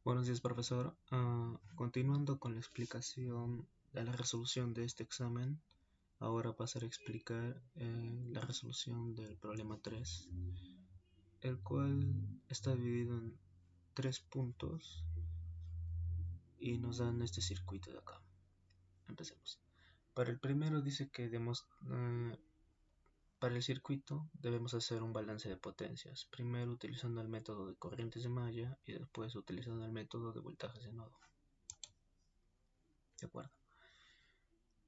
Buenos días, profesor. Continuando con la explicación de la resolución de este examen, ahora pasaré a explicar la resolución del problema 3, el cual está dividido en tres puntos y nos dan este circuito de acá. Empecemos. Para el primero dice que para el circuito debemos hacer un balance de potencias, primero utilizando el método de corrientes de malla y después utilizando el método de voltajes de nodo. ¿De acuerdo?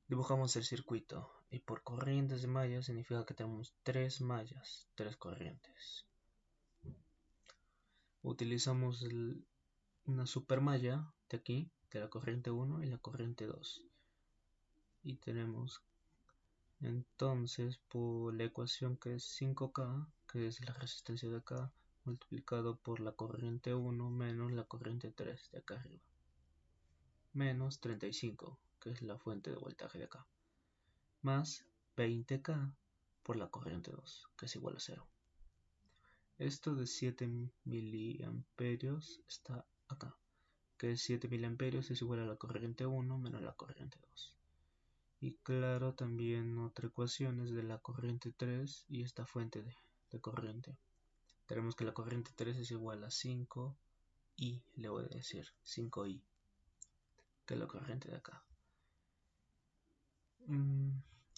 Dibujamos el circuito y por corrientes de malla significa que tenemos tres mallas, tres corrientes. Utilizamos una supermalla de aquí, de la corriente 1 y la corriente 2. Y tenemos entonces por la ecuación que es 5K, que es la resistencia de acá, multiplicado por la corriente 1 menos la corriente 3 de acá arriba, menos 35, que es la fuente de voltaje de acá, más 20K por la corriente 2, que es igual a 0. Esto de 7 miliamperios está acá, que 7 miliamperios es igual a la corriente 1 menos la corriente 2. Y claro, también otra ecuación es de la corriente 3 y esta fuente de corriente. Tenemos que la corriente 3 es igual a 5i, le voy a decir 5i, que es la corriente de acá.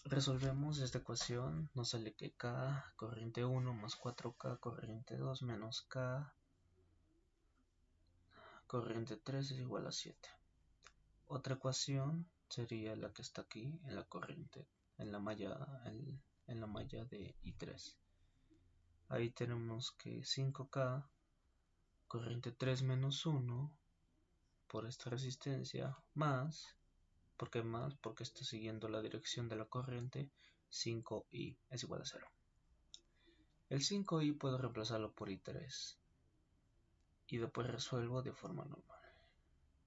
Resolvemos esta ecuación, nos sale que K, corriente 1 más 4K, corriente 2 menos K, corriente 3 es igual a 7. Otra ecuación sería la que está aquí en la corriente, en la malla de I3. Ahí tenemos que 5K, corriente 3 menos 1 por esta resistencia, más, ¿por qué más? Porque está siguiendo la dirección de la corriente, 5i es igual a 0. El 5i puedo reemplazarlo por I3 y después resuelvo de forma normal.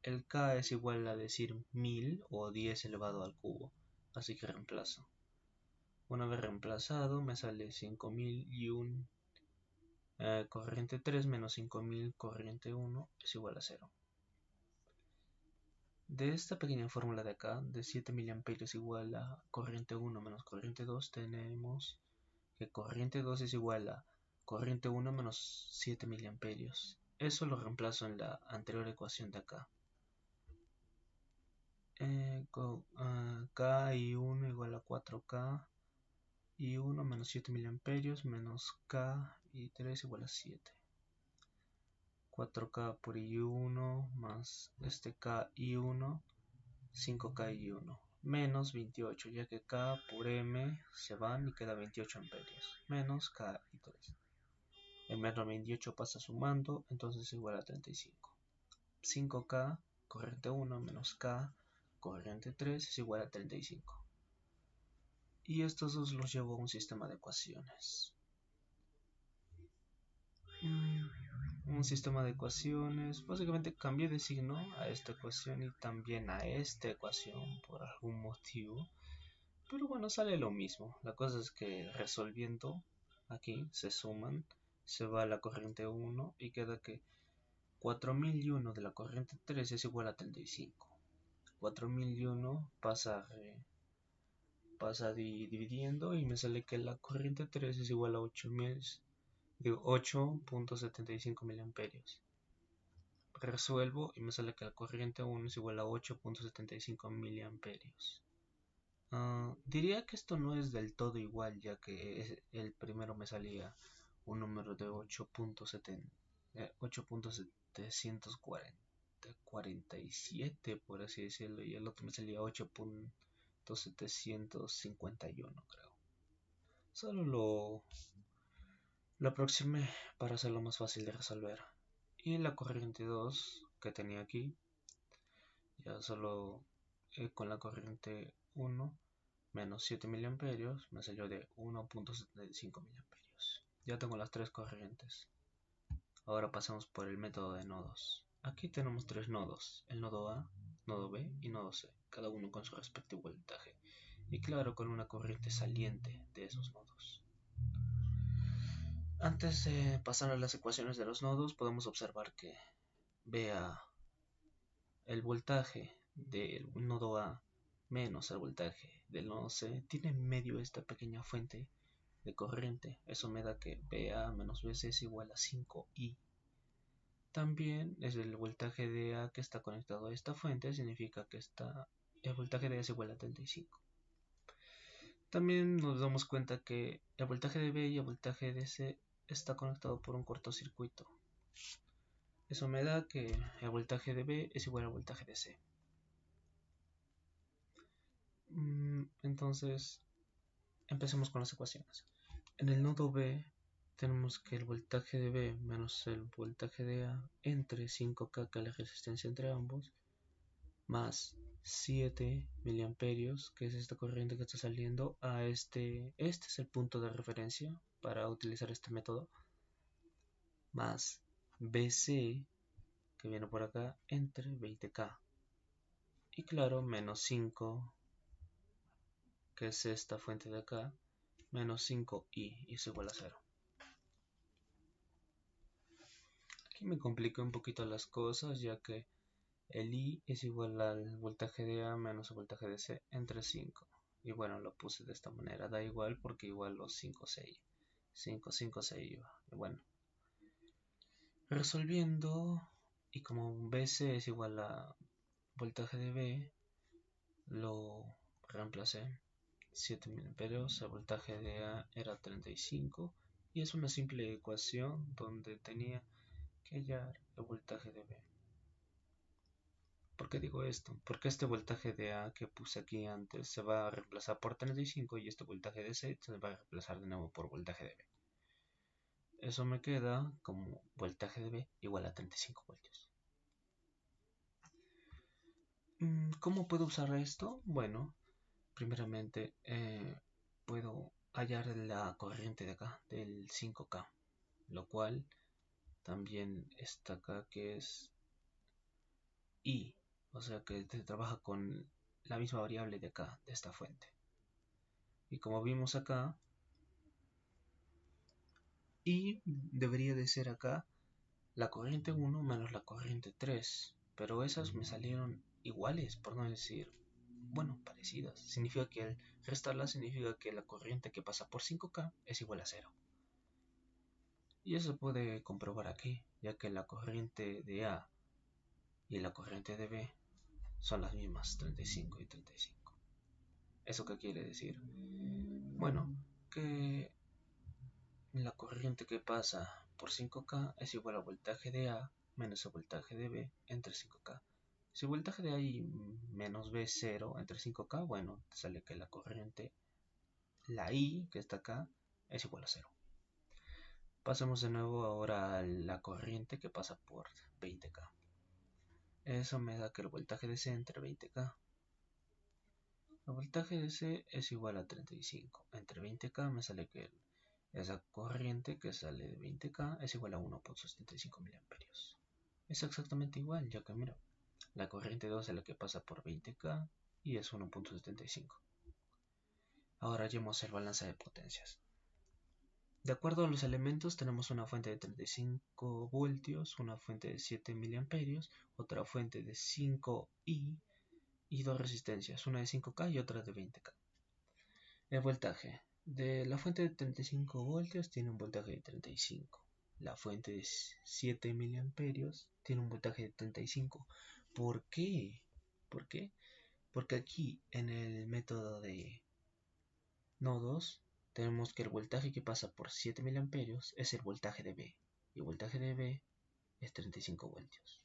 El K es igual a decir 1000 o 10 elevado al cubo, así que reemplazo. Una vez reemplazado me sale 5001 corriente 3 menos 5000 corriente 1 es igual a 0. De esta pequeña fórmula de acá, de 7 miliamperios igual a corriente 1 menos corriente 2, tenemos que corriente 2 es igual a corriente 1 menos 7 miliamperios. Eso lo reemplazo en la anterior ecuación de acá. K y 1 igual a 4K y 1 menos 7 miliamperios menos K y 3 igual a 7. 4K por I1 más este K y 1, 5K y 1, menos 28, ya que K por M se van y queda 28 amperios, menos K y 3. El menos 28 pasa sumando, entonces es igual a 35. 5K, corriente 1 menos K, corriente 3 es igual a 35. Y estos dos los llevo a un sistema de ecuaciones. Un sistema de ecuaciones, básicamente cambié de signo a esta ecuación y también a esta ecuación por algún motivo, pero bueno, sale lo mismo. La cosa es que resolviendo aquí se suman, se va la corriente 1 y queda que 4001 de la corriente 3 es igual a 35. 4001 pasa dividiendo y me sale que la corriente 3 es igual a 8.75 miliamperios. Resuelvo y me sale que la corriente 1 es igual a 8.75 miliamperios. Diría que esto no es del todo igual, ya que el primero me salía un número de 8.747, por así decirlo, y el otro me salía 8.751, creo. Solo lo aproximé para hacerlo más fácil de resolver. Y la corriente 2 que tenía aquí, ya solo con la corriente 1 menos 7 miliamperios me salió de 1.75 miliamperios. Ya tengo las tres corrientes. Ahora pasamos por el método de nodos. Aquí tenemos tres nodos, el nodo A, nodo B y nodo C, cada uno con su respectivo voltaje, y claro, con una corriente saliente de esos nodos. Antes de pasar a las ecuaciones de los nodos, podemos observar que vea el voltaje del nodo A menos el voltaje del nodo C, tiene en medio esta pequeña fuente de corriente. Eso me da que VA menos BC es igual a 5I. También es el voltaje de A que está conectado a esta fuente, significa que el voltaje de A es igual a 35. También nos damos cuenta que el voltaje de B y el voltaje de C está conectado por un cortocircuito. Eso me da que el voltaje de B es igual al voltaje de C. Entonces, empecemos con las ecuaciones. En el nodo B tenemos que el voltaje de B menos el voltaje de A entre 5K, que es la resistencia entre ambos, más 7 miliamperios, que es esta corriente que está saliendo a este es el punto de referencia para utilizar este método, más BC, que viene por acá, entre 20K. Y claro, menos 5, que es esta fuente de acá, menos 5i, y es igual a 0. Aquí me compliqué un poquito las cosas, ya que el I es igual al voltaje de A menos el voltaje de C entre 5. Y bueno, lo puse de esta manera, da igual porque igual los 5 se iba. Y bueno, resolviendo, y como BC es igual a voltaje de B, lo reemplacé. 7 miliamperios, el voltaje de A era 35, y es una simple ecuación donde tenía que hallar el voltaje de B. ¿Por qué digo esto? Porque este voltaje de A que puse aquí antes se va a reemplazar por 35 y este voltaje de C se va a reemplazar de nuevo por voltaje de B. Eso me queda como voltaje de B igual a 35 voltios. ¿Cómo puedo usar esto? Bueno, primeramente puedo hallar la corriente de acá, del 5K, lo cual también está acá, que es I, o sea que se trabaja con la misma variable de acá, de esta fuente. Y como vimos acá, I debería de ser acá la corriente 1 menos la corriente 3, pero esas me salieron iguales, por no decir, bueno, parecidas. Significa que al restarlas significa que la corriente que pasa por 5K es igual a 0. Y eso se puede comprobar aquí, ya que la corriente de A y la corriente de B son las mismas, 35 y 35. ¿Eso qué quiere decir? Bueno, que la corriente que pasa por 5K es igual al voltaje de A menos el voltaje de B entre 5K. Si el voltaje de A y menos B es 0 entre 5K, bueno, te sale que la corriente, la I que está acá, es igual a 0. Pasemos de nuevo ahora a la corriente que pasa por 20K. Eso me da que el voltaje de C entre 20K. El voltaje de C es igual a 35. Entre 20K me sale que esa corriente que sale de 20K es igual a 1.75 miliamperios. Es exactamente igual, ya que mira, la corriente 2 es la que pasa por 20K y es 1.75. Ahora hallemos el balance de potencias. De acuerdo a los elementos tenemos una fuente de 35 voltios, una fuente de 7 miliamperios, otra fuente de 5i y dos resistencias, una de 5K y otra de 20K. El voltaje de la fuente de 35 voltios tiene un voltaje de 35. La fuente de 7 miliamperios tiene un voltaje de 35. ¿Por qué? ¿Por qué? Porque aquí en el método de nodos tenemos que el voltaje que pasa por 7 miliamperios es el voltaje de B. Y el voltaje de B es 35 voltios.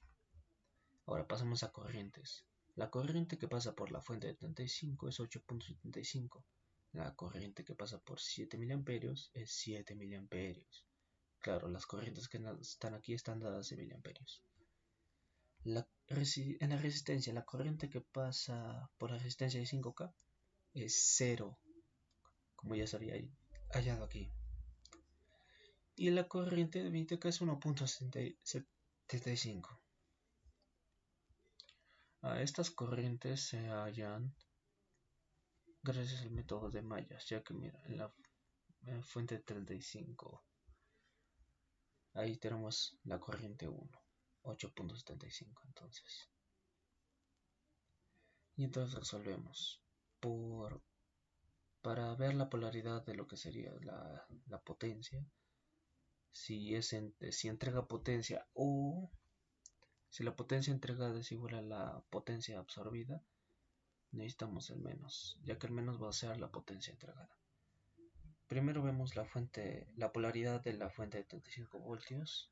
Ahora pasamos a corrientes. La corriente que pasa por la fuente de 35 es 8.75. La corriente que pasa por 7 miliamperios es 7 miliamperios. Claro, las corrientes que están aquí están dadas en miliamperios. En la resistencia, la corriente que pasa por la resistencia de 5K es 0, como ya se había hallado aquí. Y la corriente de 20K es 1.75. Estas corrientes se hallan gracias al método de mallas, ya que mira, en la fuente 35, ahí tenemos la corriente 1. 8.75 entonces. Y entonces resolvemos para ver la polaridad de lo que sería la potencia. Si entrega potencia o si la potencia entregada es igual a la potencia absorbida, necesitamos el menos, ya que el menos va a ser la potencia entregada. Primero vemos la polaridad de la fuente de 35 voltios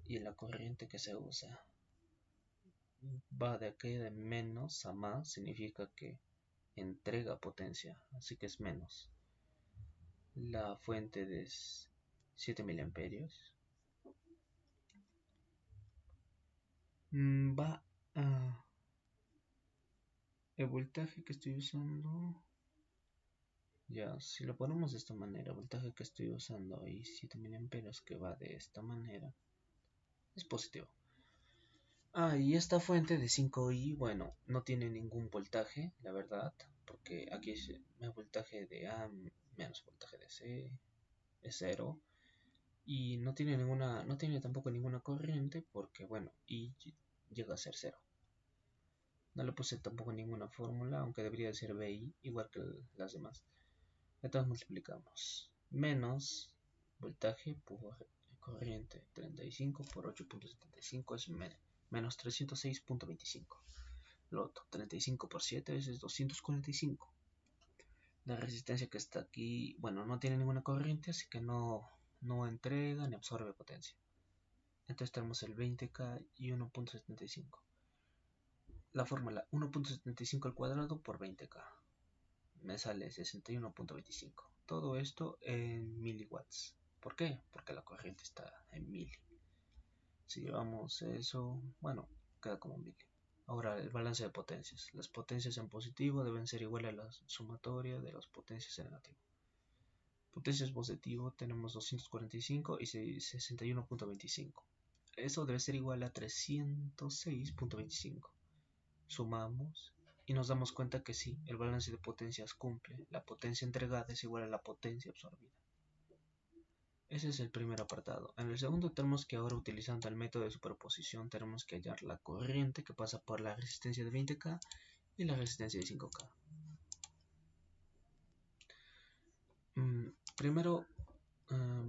y la corriente que se usa. Va de aquí de menos a más, significa que entrega potencia, así que es menos. La fuente de 7 miliamperios va a el voltaje que estoy usando. Ya, si lo ponemos de esta manera, el voltaje que estoy usando ahí, 7 miliamperios, que va de esta manera, es positivo. Y esta fuente de 5i, bueno, no tiene ningún voltaje, la verdad, porque aquí es el voltaje de A menos voltaje de C es 0. Y no tiene tampoco ninguna corriente, porque bueno, I llega a ser 0. No le puse tampoco ninguna fórmula, aunque debería ser BI, igual que las demás. Entonces multiplicamos. Menos voltaje por corriente 35 por 8.75 es menos 306.25. Lo otro, 35 por 7 es 245. La resistencia que está aquí, bueno, no tiene ninguna corriente, así que no entrega ni absorbe potencia. Entonces tenemos el 20K y 1.75. La fórmula 1.75 al cuadrado por 20K. Me sale 61.25. Todo esto en miliwatts. ¿Por qué? Porque la corriente está en mili. Si llevamos eso, bueno, queda como mili. Ahora el balance de potencias. Las potencias en positivo deben ser iguales a la sumatoria de las potencias en negativo. Potencias positivo tenemos 245 y 61.25. Eso debe ser igual a 306.25. Sumamos y nos damos cuenta que sí, el balance de potencias cumple. La potencia entregada es igual a la potencia absorbida. Ese es el primer apartado. En el segundo tenemos que ahora, utilizando el método de superposición, tenemos que hallar la corriente que pasa por la resistencia de 20K y la resistencia de 5K. Primero,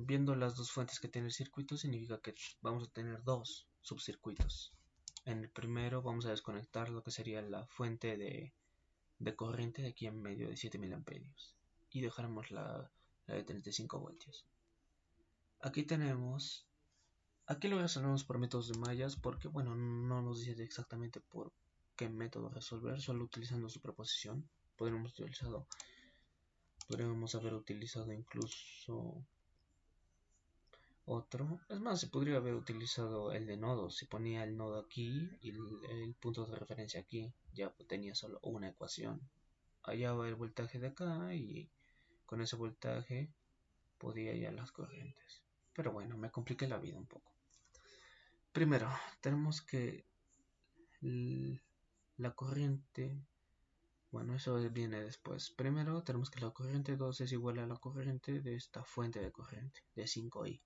viendo las dos fuentes que tiene el circuito, significa que vamos a tener dos subcircuitos. En el primero vamos a desconectar lo que sería la fuente de corriente de aquí en medio de 7 miliamperios y dejaremos la de 35 voltios. Aquí lo resolvemos por métodos de mallas porque bueno, no nos dice exactamente por qué método resolver, solo utilizando superposición. Podríamos haber utilizado incluso otro. Es más, se podría haber utilizado el de nodos. Si ponía el nodo aquí y el punto de referencia aquí, ya tenía solo una ecuación. Hallaba el voltaje de acá y con ese voltaje podía hallar las corrientes. Pero bueno, me compliqué la vida un poco. Primero, tenemos que la corriente, bueno, eso viene después. Primero tenemos que la corriente 2 es igual a la corriente de esta fuente de corriente, de 5i.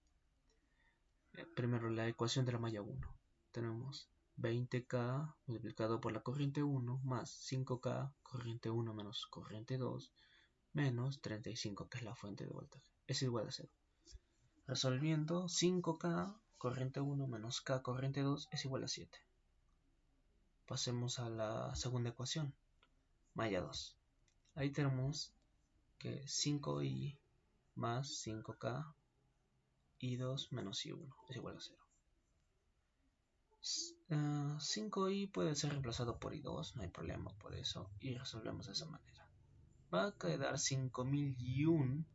Primero la ecuación de la malla 1. Tenemos 20K multiplicado por la corriente 1 más 5K, corriente 1 menos corriente 2, menos 35, que es la fuente de voltaje. Es igual a 0. Resolviendo, 5K, corriente 1 menos K, corriente 2, es igual a 7. Pasemos a la segunda ecuación, malla 2. Ahí tenemos que 5i más 5K y 2 menos i1 es igual a 0. 5i puede ser reemplazado por i2, no hay problema por eso, y resolvemos de esa manera. Va a quedar 5001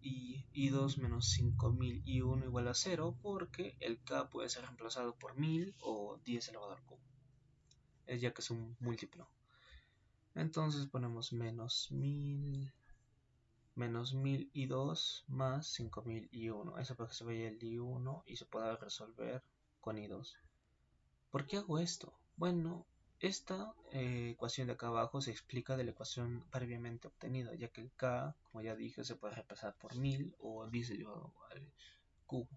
y i2 menos 5001 igual a 0, porque el k puede ser reemplazado por 1000 o 10 elevado al cubo, ya que es un múltiplo. Entonces ponemos menos 1000 i2 más 5000 i1. Eso para que se vea el i1 y se pueda resolver con i2. ¿Por qué hago esto? Bueno, esta ecuación de acá abajo se explica de la ecuación previamente obtenida, ya que el k, como ya dije, se puede reemplazar por 1000 o 10 elevado al cubo.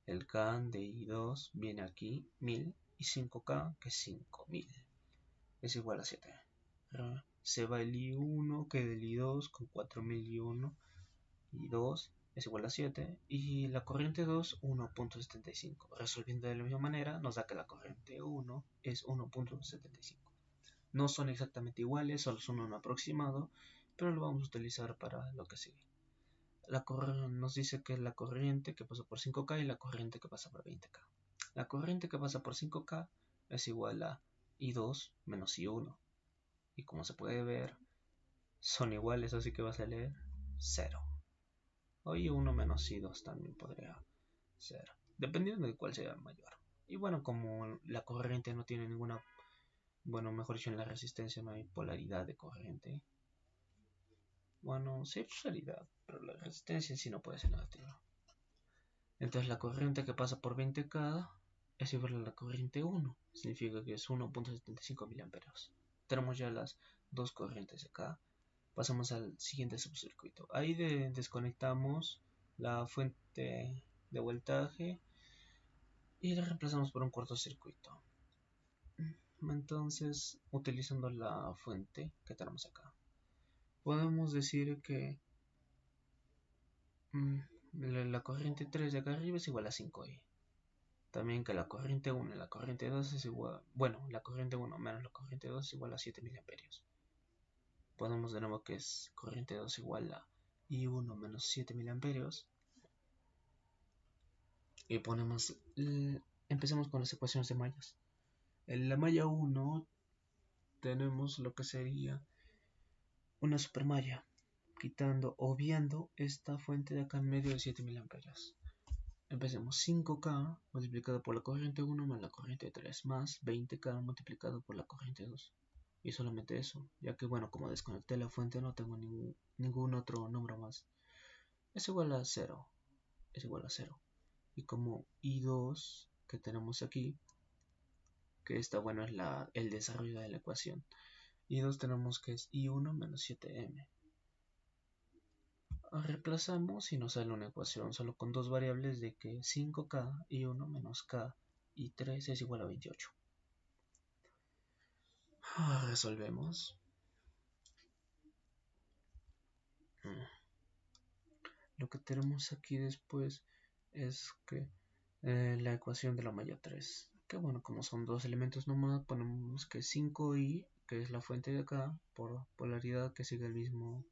El K de I2 viene aquí, 1000, y 5K, que es 5000, es igual a 7. Se va el I1, que del I2 con 4001, I2 es igual a 7, y la corriente 2, 1.75. Resolviendo de la misma manera, nos da que la corriente 1 es 1.75. No son exactamente iguales, solo son un aproximado, pero lo vamos a utilizar para lo que sigue. Nos dice que la corriente que pasa por 5K y la corriente que pasa por 20K. La corriente que pasa por 5K es igual a I2 menos I1. Y como se puede ver, son iguales, así que va a salir 0. O I1 menos I2 también podría ser, dependiendo de cuál sea el mayor. Y bueno, como la corriente no tiene ninguna, bueno, mejor dicho, en la resistencia no hay polaridad de corriente. Bueno, sí hay polaridad, pero la resistencia en sí no puede ser negativa. Entonces la corriente que pasa por 20K es igual a la corriente 1. Significa que es 1.75 miliamperios. Tenemos ya las dos corrientes acá. Pasamos al siguiente subcircuito. Ahí desconectamos la fuente de voltaje y la reemplazamos por un cortocircuito. Entonces, utilizando la fuente que tenemos acá, podemos decir que la corriente 3 de acá arriba es igual a 5i. También que la corriente 1 y la corriente 2 es igual, bueno, la corriente 1 menos la corriente 2 es igual a 7 miliamperios. Ponemos de nuevo que es corriente 2 igual a I1 menos 7 miliamperios. Y empecemos con las ecuaciones de mallas. En la malla 1 tenemos lo que sería una supermalla, quitando, obviando esta fuente de acá en medio de 7 miliamperios. Empecemos 5K multiplicado por la corriente 1 más la corriente 3 más 20K multiplicado por la corriente 2. Y solamente eso, ya que bueno, como desconecté la fuente no tengo ningún otro número más. Es igual a 0. Es igual a 0. Y como I2 que tenemos aquí, que esta bueno es el desarrollo de la ecuación. I2 tenemos que es I1 menos 7M. Reemplazamos y nos sale una ecuación solo con dos variables de que 5K y 1 menos K y 3 es igual a 28. Resolvemos. Lo que tenemos aquí después es que la ecuación de la malla 3. Que bueno, como son dos elementos nomás, ponemos que 5i, que es la fuente de acá, por polaridad que sigue el mismo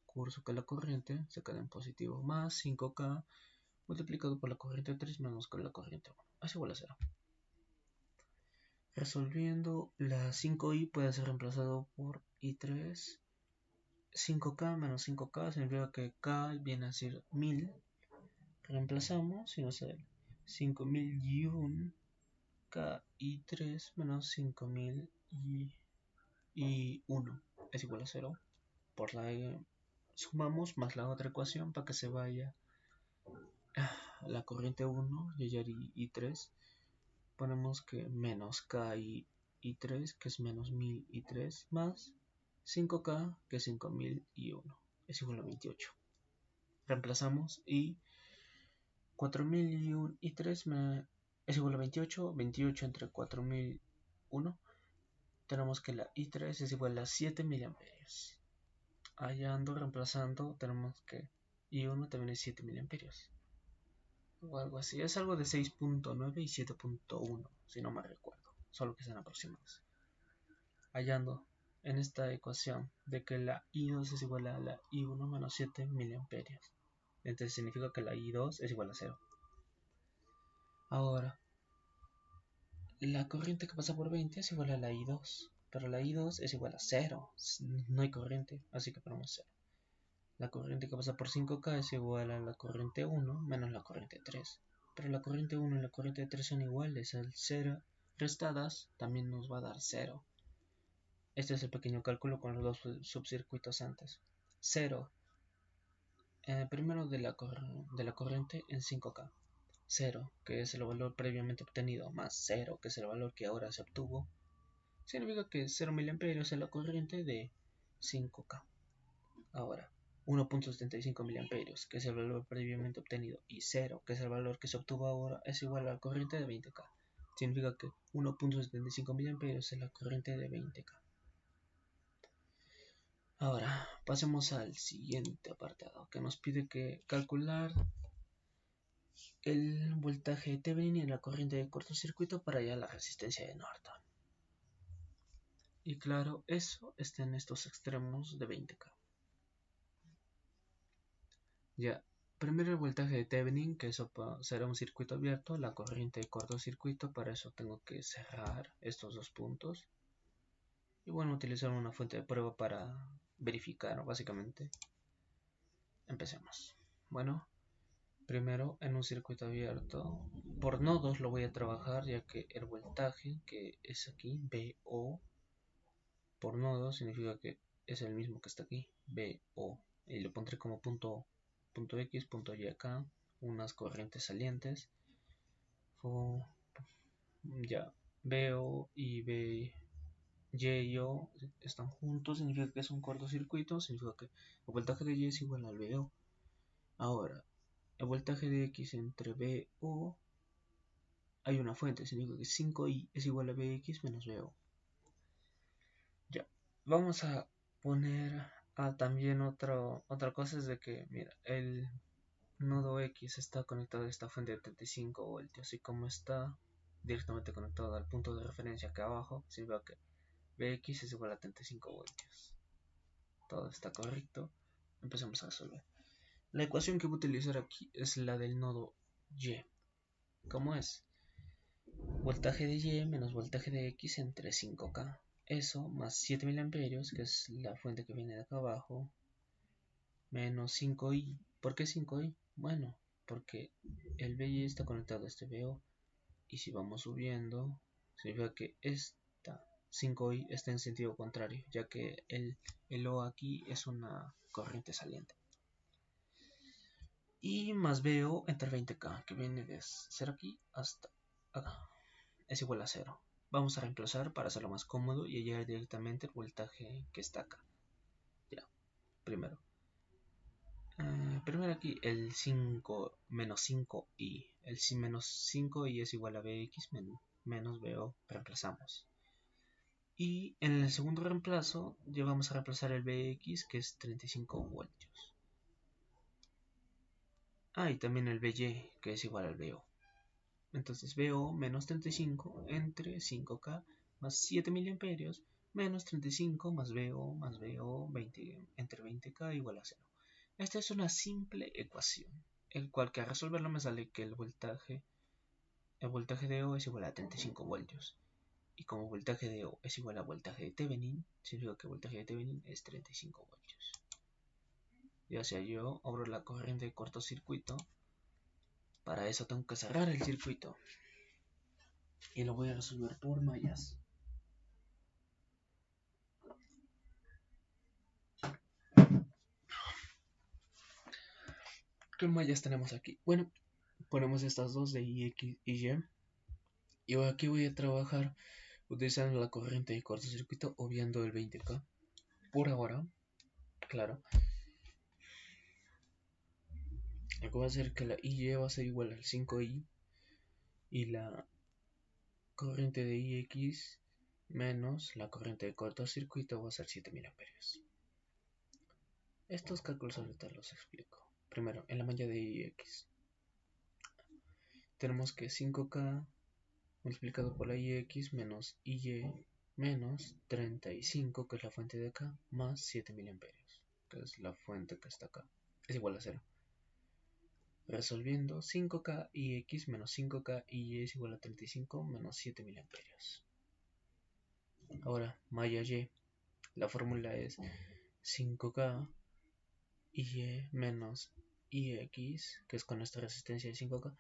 curso que la corriente, se queda en positivo, más 5K multiplicado por la corriente 3 menos con la corriente 1. Es igual a 0. Resolviendo, la 5i puede ser reemplazado por i3. 5K menos 5K significa que K viene a ser 1000. Reemplazamos y nos sale 5001 K y 3 menos 5000 y 1 es igual a 0. Por la sumamos más la otra ecuación para que se vaya la corriente 1 y hallar i3. Ponemos que menos K y 3, que es menos 1000 y 3, más 5K, que es 5000 y 1, es igual a 28. Reemplazamos y 4000 y 3 es igual a 28. 28 entre 4001. Tenemos que la I3 es igual a 7 miliamperios. Hallando, reemplazando, tenemos que I1 también es 7 miliamperios. O algo así. Es algo de 6.9 y 7.1, si no me recuerdo. Solo que sean aproximados. Hallando en esta ecuación de que la I2 es igual a la I1 menos 7 miliamperios. Entonces significa que la I2 es igual a 0. Ahora, la corriente que pasa por 20 es igual a la I2. Pero la I2 es igual a 0. No hay corriente, así que ponemos 0. La corriente que pasa por 5K es igual a la corriente 1 menos la corriente 3. Pero la corriente 1 y la corriente 3 son iguales. Al 0 restadas también nos va a dar 0. Este es el pequeño cálculo con los dos subcircuitos antes. 0. Primero de la corriente en 5K. 0, que es el valor previamente obtenido, más 0, que es el valor que ahora se obtuvo. Significa que 0 miliamperios es la corriente de 5K. Ahora, 1.75 miliamperios, que es el valor previamente obtenido, y 0, que es el valor que se obtuvo ahora, es igual a la corriente de 20K. Significa que 1.75 miliamperios es la corriente de 20K. Ahora, pasemos al siguiente apartado, que nos pide que calcular el voltaje de Thevenin y la corriente de cortocircuito para hallar la resistencia de Norton. Y claro, eso está en estos extremos de 20K. Ya, primero el voltaje de Thevenin, que eso será un circuito abierto, la corriente de cortocircuito, para eso tengo que cerrar estos dos puntos. Y bueno, utilizar una fuente de prueba para verificar, básicamente. Empecemos. Bueno, primero en un circuito abierto, por nodos lo voy a trabajar, ya que el voltaje, que es aquí, VO, por nodo significa que es el mismo que está aquí, VO. Y lo pondré como punto X, punto Y acá, unas corrientes salientes. Ya, VO y Y O están juntos, significa que es un cortocircuito, significa que el voltaje de Y es igual al VO. Ahora, el voltaje de X entre VO, hay una fuente, significa que 5I es igual a VX menos VO. Ya, vamos a poner también otra cosa, es de que, mira, el nodo X está conectado a esta fuente de 35 voltios y como está directamente conectado al punto de referencia acá abajo, significa que Vx es igual a 35 voltios. Todo está correcto. Empecemos a resolver. La ecuación que voy a utilizar aquí es la del nodo Y. ¿Cómo es? Voltaje de Y menos voltaje de X entre 5K. Eso más 7 miliamperios, que es la fuente que viene de acá abajo, menos 5I. ¿Por qué 5I? Bueno, porque el VY está conectado a este VO. Y si vamos subiendo, significa que esta 5I está en sentido contrario, ya que el O aquí es una corriente saliente. Y más VO entre 20K, que viene de 0 aquí hasta acá, es igual a 0. Vamos a reemplazar para hacerlo más cómodo y hallar directamente el voltaje que está acá. Ya, primero. Primero aquí el 5 menos 5i. El menos 5i es igual a Vx menos VO. Reemplazamos. Y en el segundo reemplazo ya vamos a reemplazar el Vx, que es 35 voltios. Y también el Vy, que es igual al Vo. Entonces Vo menos 35 entre 5K más 7 miliamperios menos 35 más Vo 20 entre 20K igual a 0. Esta es una simple ecuación, el cual que al resolverlo me sale que el voltaje de O es igual a 35 voltios. Y como voltaje de O es igual a voltaje de Thevenin, significa que el voltaje de Thevenin es 35 voltios. Ya sea yo abro la corriente de cortocircuito, para eso tengo que cerrar el circuito. Y lo voy a resolver por mallas. ¿Qué mallas tenemos aquí? Bueno, ponemos estas dos de I, X y Y. Y aquí voy a trabajar utilizando la corriente de cortocircuito, obviando el 20K. Por ahora, claro. Lo que va a hacer que la IY va a ser igual al 5I y la corriente de IX menos la corriente de cortocircuito va a ser 7000 amperios. Estos cálculos ahorita los explico. Primero, en la malla de IX tenemos que 5K multiplicado por la IX menos IY menos 35, que es la fuente de acá, más 7000 amperios, que es la fuente que está acá, es igual a 0. Resolviendo, 5K IX menos 5K IY es igual a 35 menos 7000 amperios. Ahora, malla Y, la fórmula es 5K IY menos IX, que es con nuestra resistencia de 5K,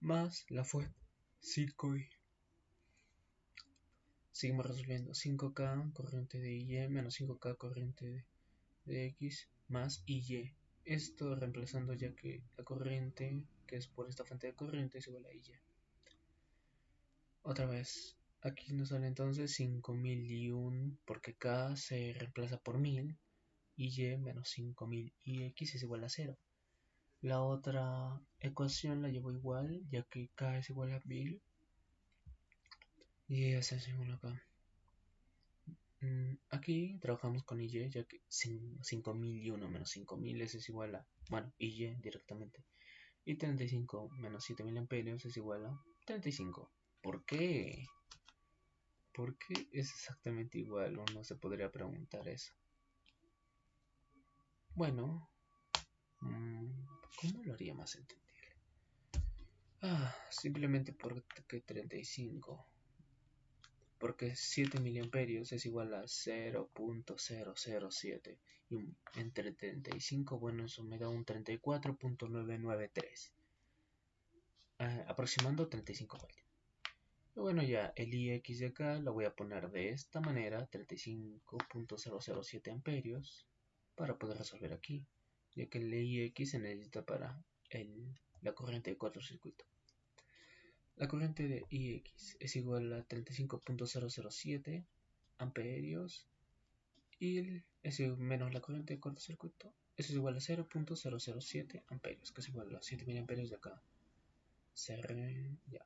más la fuente 5I. Seguimos resolviendo, 5K corriente de IY menos 5K corriente de X más IY. Esto reemplazando, ya que la corriente, que es por esta fuente de corriente, es igual a IY. Otra vez, aquí nos sale entonces 5001, porque K se reemplaza por 1000, y menos 5000 ix es igual a 0. La otra ecuación la llevo igual, ya que k es igual a 1000 y esa es igual acá. Aquí trabajamos con y, ya que 5001 menos 5000 es igual a, bueno, y directamente. Y 35 menos 7000 amperios es igual a 35. ¿Por qué? ¿Por qué es exactamente igual? Uno se podría preguntar eso. Bueno, ¿cómo lo haría más entendible? Simplemente porque 35. Porque 7 miliamperios es igual a 0.007. Y entre 35, bueno, eso me da un 34.993. Aproximando 35 voltios. Y bueno, ya el ix de acá lo voy a poner de esta manera, 35.007 amperios, para poder resolver aquí, ya que el ix se necesita para la corriente de cortocircuito. La corriente de ix es igual a 35.007 amperios y menos la corriente de cortocircuito, eso es igual a 0.007 amperios, que es igual a 7000 amperios de acá. Ya.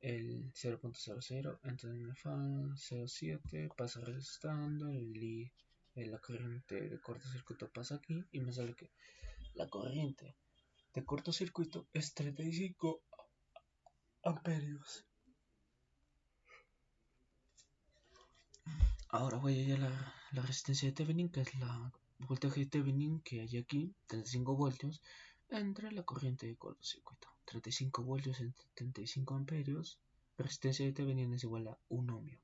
El 0.00, entonces me fa 0.7, pasa restando, la corriente de cortocircuito pasa aquí y me sale que la corriente de cortocircuito es 35 amperios. Ahora voy a hallar la resistencia de Thevenin, que es la voltaje de Thevenin que hay aquí, 35 voltios, entre la corriente de cortocircuito. 35 voltios entre 35 amperios. La resistencia de Thevenin es igual a 1 ohmio.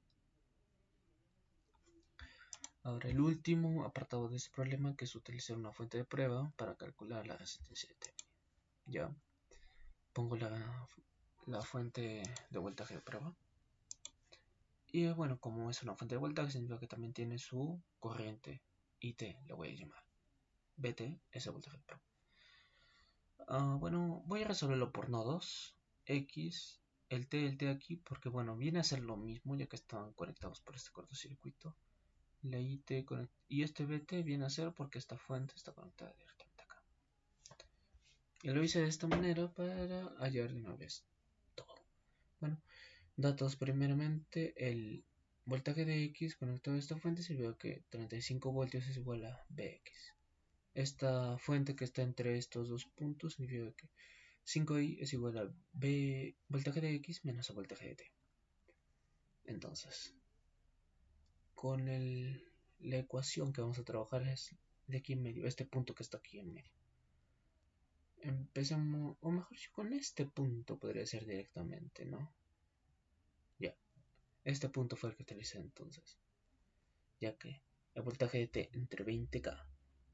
Ahora el último apartado de este problema, que es utilizar una fuente de prueba para calcular la resistencia de Thevenin. Ya pongo la fuente de voltaje de prueba. Y bueno, como es una fuente de voltaje, significa que también tiene su corriente IT, le voy a llamar. BT es el voltaje de prueba. Bueno, voy a resolverlo por nodos. X, el T aquí, porque bueno, viene a ser lo mismo ya que están conectados por este cortocircuito. La IT y este BT viene a ser porque esta fuente está conectada directamente acá. Y lo hice de esta manera para hallar de una vez todo. Bueno, datos primeramente, el voltaje de X conectado a esta fuente sirvió que 35 voltios es igual a Bx. Esta fuente que está entre estos dos puntos significa que 5i es igual a B voltaje de X menos el voltaje de T. Entonces, con la ecuación que vamos a trabajar es de aquí en medio, este punto que está aquí en medio. Empecemos, o mejor con este punto podría ser directamente, ¿no? Ya, este punto fue el que utilicé entonces, ya que el voltaje de T entre 20K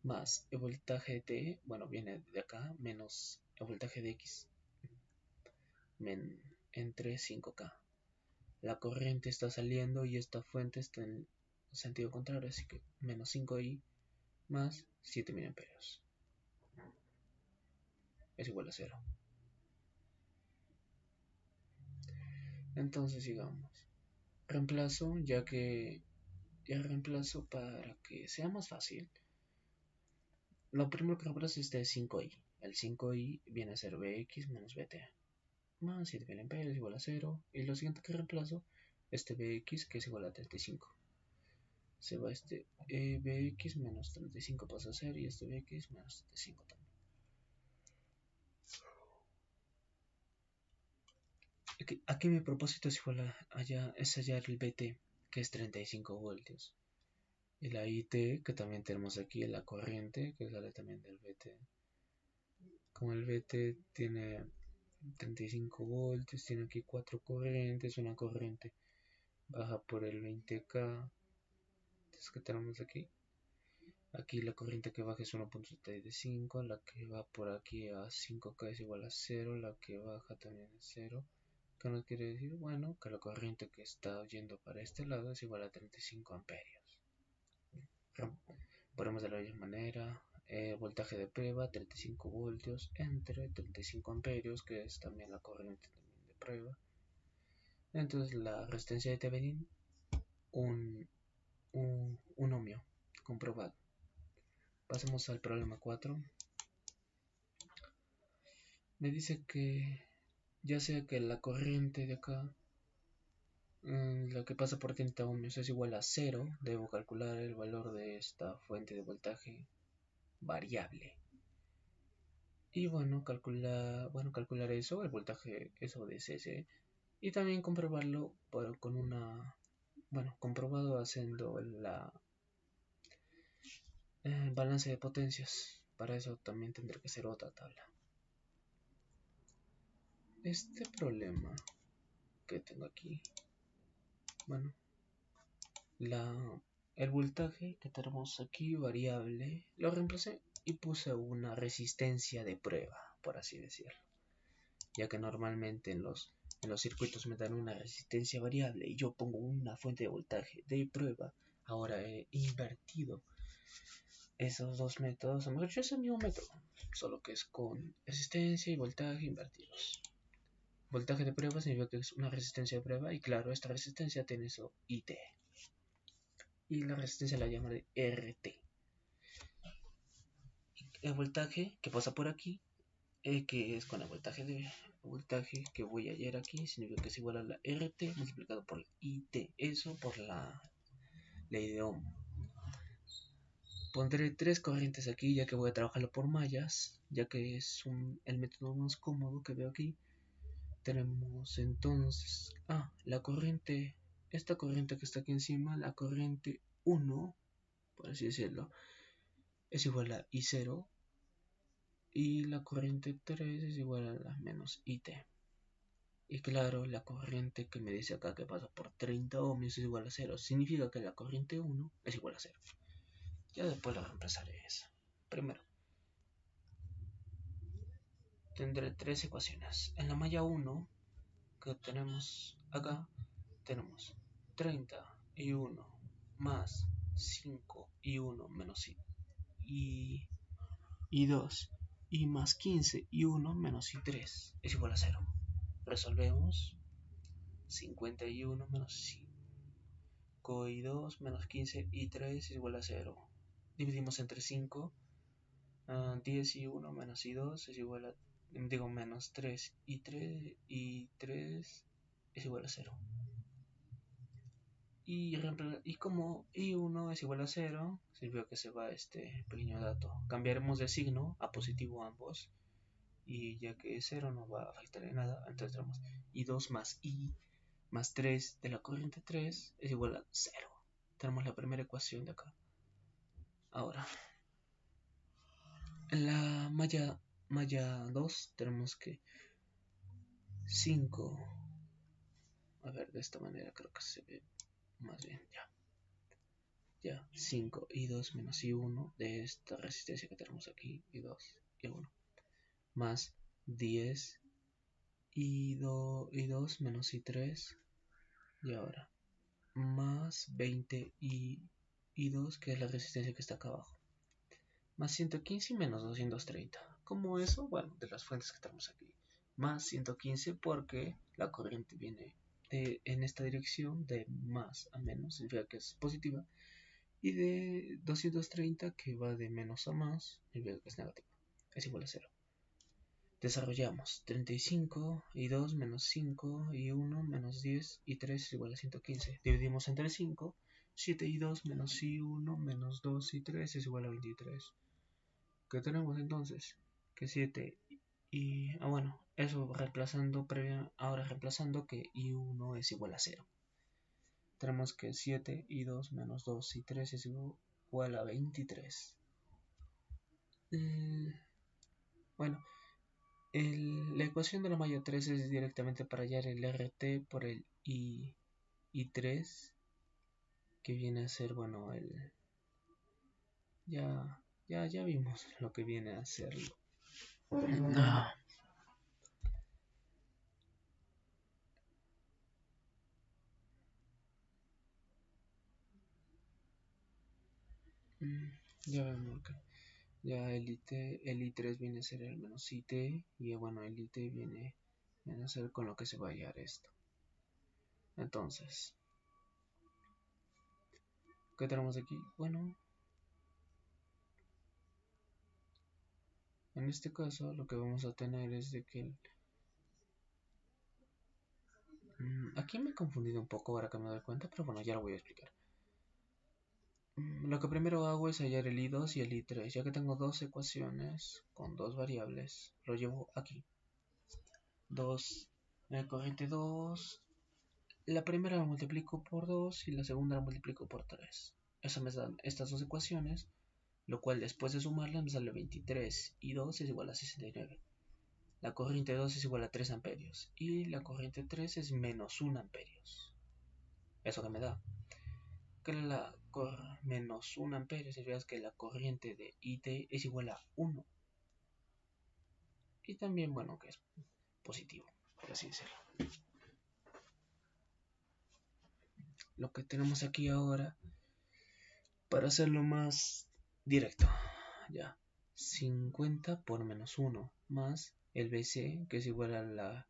más el voltaje de T, bueno, viene de acá, menos el voltaje de X entre 5K. La corriente está saliendo y esta fuente está en sentido contrario, así que menos 5i más 7000 amperios es igual a 0. Entonces sigamos. Reemplazo, ya reemplazo para que sea más fácil. Lo primero que reemplazo es este 5i. El 5i viene a ser bx menos bt más 7000 amperios es igual a 0. Y lo siguiente que reemplazo, este bx que es igual a 35. Se va este bx menos 35 pasa a ser y este bx menos 35 también. Aquí mi propósito es hallar el BT, que es 35 voltios. Y la IT, que también tenemos aquí, la corriente, que sale también del BT. Como el BT tiene 35 voltios, tiene aquí 4 corrientes, una corriente baja por el 20K. Entonces, ¿qué tenemos aquí? Aquí la corriente que baja es 1.75, la que va por aquí a 5K es igual a 0, la que baja también es 0. ¿Qué nos quiere decir? Bueno, que la corriente que está yendo para este lado es igual a 35 amperios. Ponemos de la misma manera, voltaje de prueba 35 voltios entre 35 amperios, que es también la corriente también de prueba. Entonces la resistencia de Thevenin, un ohmio comprobado. Pasemos al problema 4. Me dice que ya sea que la corriente de acá, la que pasa por 30 ohmios, es igual a 0, debo calcular el valor de esta fuente de voltaje variable. Y bueno, calcular eso, el voltaje, eso de CC, y también comprobarlo con una, comprobado haciendo la balance de potencias. Para eso también tendré que hacer otra tabla. Este problema que tengo aquí, bueno, el voltaje que tenemos aquí variable, lo reemplacé y puse una resistencia de prueba, por así decirlo, ya que normalmente en los circuitos me dan una resistencia variable y yo pongo una fuente de voltaje de prueba. Ahora he invertido esos dos métodos, o mejor dicho, es el mismo método, solo que es con resistencia y voltaje invertidos. Voltaje de prueba significa que es una resistencia de prueba, y claro, esta resistencia tiene eso IT, y la resistencia la llamo de RT. El voltaje que pasa por aquí, que es con el voltaje que voy a hallar aquí, significa que es igual a la RT multiplicado por IT, eso por la ley de Ohm. Pondré tres corrientes aquí, ya que voy a trabajarlo por mallas, ya que es el método más cómodo que veo aquí. Tenemos entonces la corriente, esta corriente que está aquí encima, la corriente 1, por así decirlo, es igual a I0, y la corriente 3 es igual a la menos IT. Y claro, la corriente que me dice acá que pasa por 30 ohmios es igual a 0, significa que la corriente 1 es igual a 0. Ya después lo reemplazaré eso. Primero, tendré tres ecuaciones. En la malla 1 que tenemos acá, tenemos 30 y 1 más 5 y 1 menos y 2 y más 15 y 1 menos y 3 es igual a 0. Resolvemos. 51 menos 5 y 2 menos 15 y 3 es igual a 0. Dividimos entre 5. 10 y 1 menos y 2 es igual a, menos 3 y 3 es igual a 0. Y como i1 es igual a 0, significa que se va este pequeño dato. Cambiaremos de signo a positivo ambos, y ya que 0 no va a afectar en nada, entonces tenemos i2 más i más 3 de la corriente 3 es igual a 0. Tenemos la primera ecuación de acá. Ahora, en la malla 2 tenemos que 5, a ver, de esta manera creo que se ve más bien, ya 5 y 2 menos y 1 de esta resistencia que tenemos aquí, y 2 y 1, más 10 y 2 menos y 3, y ahora más 20 y 2, que es la resistencia que está acá abajo, más 115 y menos 230. ¿Cómo eso? Bueno, de las fuentes que tenemos aquí. Más 115 porque la corriente viene en esta dirección, de más a menos, significa que es positiva. Y de 230 que va de menos a más, significa que es negativa. Es igual a 0. Desarrollamos 35 y 2 menos 5 y 1 menos 10 y 3 es igual a 115. Dividimos entre 5. 7 y 2 menos y 1 menos 2 y 3 es igual a 23. ¿Qué tenemos entonces? Que 7 y... bueno, eso reemplazando ahora reemplazando que i1 es igual a 0. Tenemos que 7 y 2 menos 2 y 3 es igual a 23. Bueno, la ecuación de la malla 3 es directamente para hallar el RT por el I3, que viene a ser, bueno, ya vimos lo que viene a ser. Ya vemos que ya el I3 viene a ser el menos IT, y bueno, el IT viene a ser con lo que se va a hallar esto. Entonces, ¿qué tenemos aquí? Bueno, En este caso lo que vamos a tener es de que aquí me he confundido un poco ahora que me doy cuenta, pero bueno, ya lo voy a explicar. Lo que primero hago es hallar el I2 y el I3, ya que tengo dos ecuaciones con dos variables, lo llevo aquí. 2, corriente 2, la primera la multiplico por 2 y la segunda la multiplico por 3. Eso me dan estas dos ecuaciones, lo cual después de sumarlas me sale 23 y 2 es igual a 69. La corriente 2 es igual a 3 amperios y la corriente 3 es menos 1 amperios. Eso que me da que menos 1 amperio significa que la corriente de IT es igual a 1. Y también, bueno, que es positivo, por así decirlo. Lo que tenemos aquí ahora, para hacerlo más directo, ya, 50 por menos 1 más el BC, que es igual a la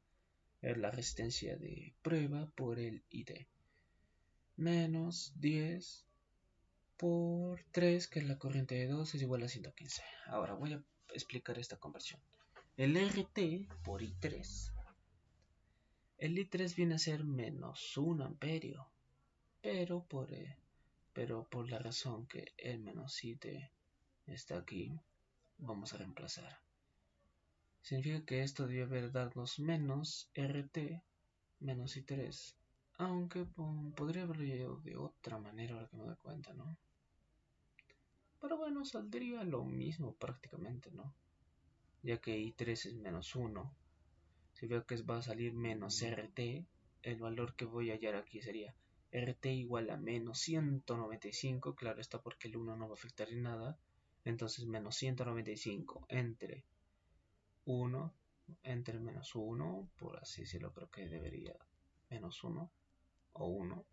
resistencia de prueba por el IT, menos 10 por 3, que es la corriente de 2, es igual a 115. Ahora voy a explicar esta conversión. El RT por I3. El I3 viene a ser menos 1 amperio, pero por la razón que el menos IT está aquí, vamos a reemplazar. Significa que esto debe haber darnos menos RT menos I3. Aunque podría haberlo llevado de otra manera ahora que me doy cuenta, ¿no? Pero bueno, saldría lo mismo prácticamente, ¿no? Ya que I3 es menos 1. Si veo que va a salir menos RT, el valor que voy a hallar aquí sería RT igual a menos 195, claro está porque el 1 no va a afectar en nada, entonces menos 195 entre 1, entre menos 1, por así decirlo, creo que debería menos 1 o 1,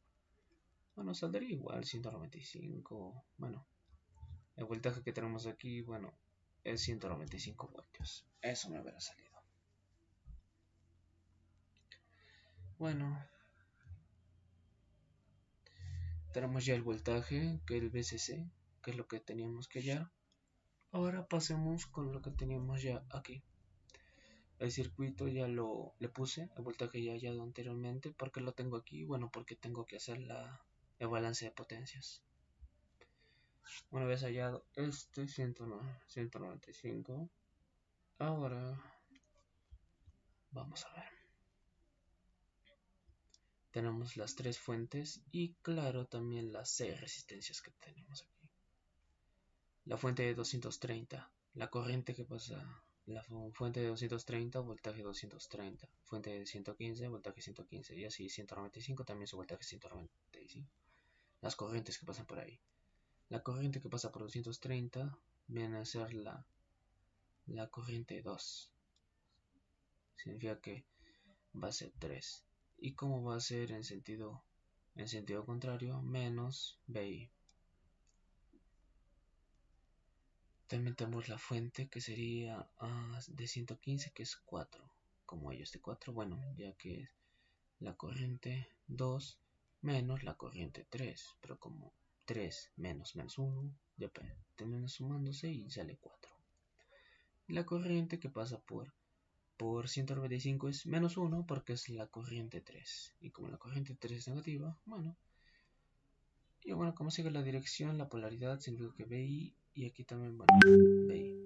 bueno, saldría igual 195, bueno, el voltaje que tenemos aquí, bueno, es 195 voltios, eso me hubiera salido. Bueno, tenemos ya el voltaje, que es el VCC, que es lo que teníamos que hallar. Ahora pasemos con lo que teníamos ya aquí. El circuito ya le puse, el voltaje ya hallado anteriormente. ¿Por qué lo tengo aquí? Bueno, porque tengo que hacer el balance de potencias. Una vez hallado este 195, ahora vamos a ver. Tenemos las tres fuentes y claro también las 6 resistencias que tenemos aquí. La fuente de 230, la corriente que pasa, la fuente de 230, voltaje 230, fuente de 115, voltaje 115 y así 195 también su voltaje 195. Las corrientes que pasan por ahí. La corriente que pasa por 230 viene a ser la corriente 2. Significa que va a ser 3. ¿Y cómo va a ser en sentido contrario? Menos BI. También tenemos la fuente que sería de 115, que es 4. Como ellos de 4, bueno, ya que es la corriente 2 menos la corriente 3. Pero como 3 menos 1, ya termina sumándose y sale 4. Y la corriente que pasa por 195 es menos 1 porque es la corriente 3. Y como la corriente 3 es negativa, bueno. Y bueno, como sigue la dirección, la polaridad significa que BI y aquí también, bueno, BI.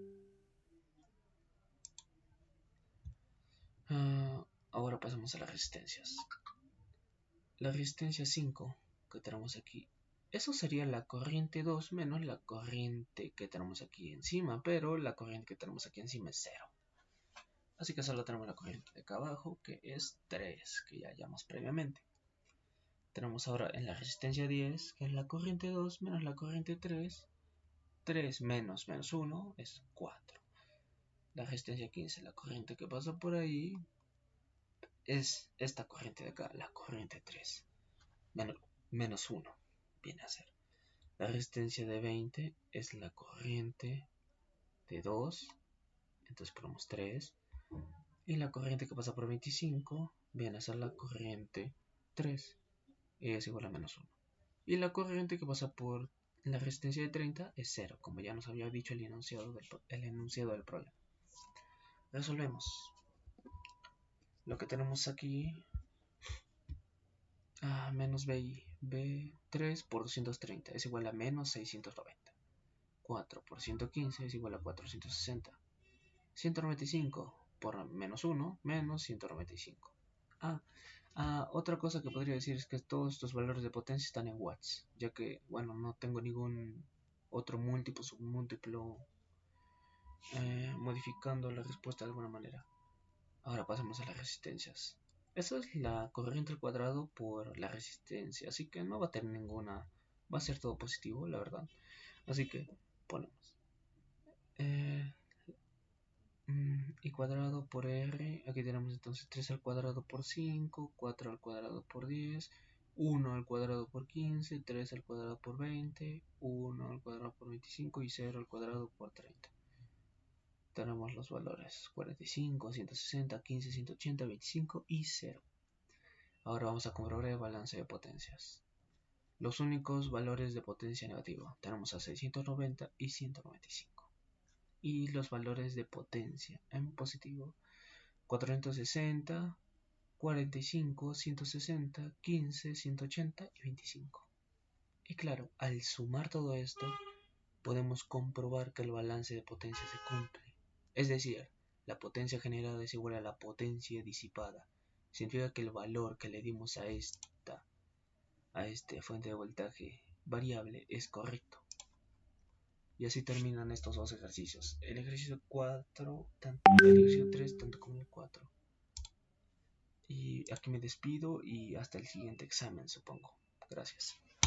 Ahora pasamos a las resistencias. La resistencia 5 que tenemos aquí, eso sería la corriente 2 menos la corriente que tenemos aquí encima, pero la corriente que tenemos aquí encima es 0. Así que solo tenemos la corriente de acá abajo, que es 3, que ya hallamos previamente. Tenemos ahora en la resistencia 10, que es la corriente 2 menos la corriente 3. 3 menos 1 es 4. La resistencia 15, la corriente que pasa por ahí, es esta corriente de acá, la corriente 3. Menos 1 viene a ser. La resistencia de 20 es la corriente de 2, entonces ponemos 3. Y la corriente que pasa por 25 viene a ser la corriente 3, y es igual a menos 1. Y la corriente que pasa por la resistencia de 30 es 0, como ya nos había dicho el enunciado del problema. resolvemos. Lo que tenemos aquí, menos B3 por 230 es igual a menos 690. 4 por 115 es igual a 460. 195 por menos 1, menos 195. Otra cosa que podría decir es que todos estos valores de potencia están en watts, ya que, bueno, no tengo ningún otro múltiplo, submúltiplo modificando la respuesta de alguna manera. Ahora pasamos a las resistencias. Esa es la corriente al cuadrado por la resistencia, así que no va a tener ninguna, va a ser todo positivo, la verdad. Así que ponemos y cuadrado por r, aquí tenemos entonces 3 al cuadrado por 5, 4 al cuadrado por 10, 1 al cuadrado por 15, 3 al cuadrado por 20, 1 al cuadrado por 25 y 0 al cuadrado por 30. Tenemos los valores 45, 160, 15, 180, 25 y 0. Ahora vamos a comprobar el balance de potencias. Los únicos valores de potencia negativa tenemos a 690 y 195. Y los valores de potencia en positivo 460, 45, 160, 15, 180 y 25. Y claro, al sumar todo esto, podemos comprobar que el balance de potencia se cumple. Es decir, la potencia generada es igual a la potencia disipada. Significa que el valor que le dimos a esta fuente de voltaje variable es correcto. Y así terminan estos dos ejercicios. El ejercicio 4, el ejercicio 3, tanto como el 4. Y aquí me despido y hasta el siguiente examen, supongo. Gracias.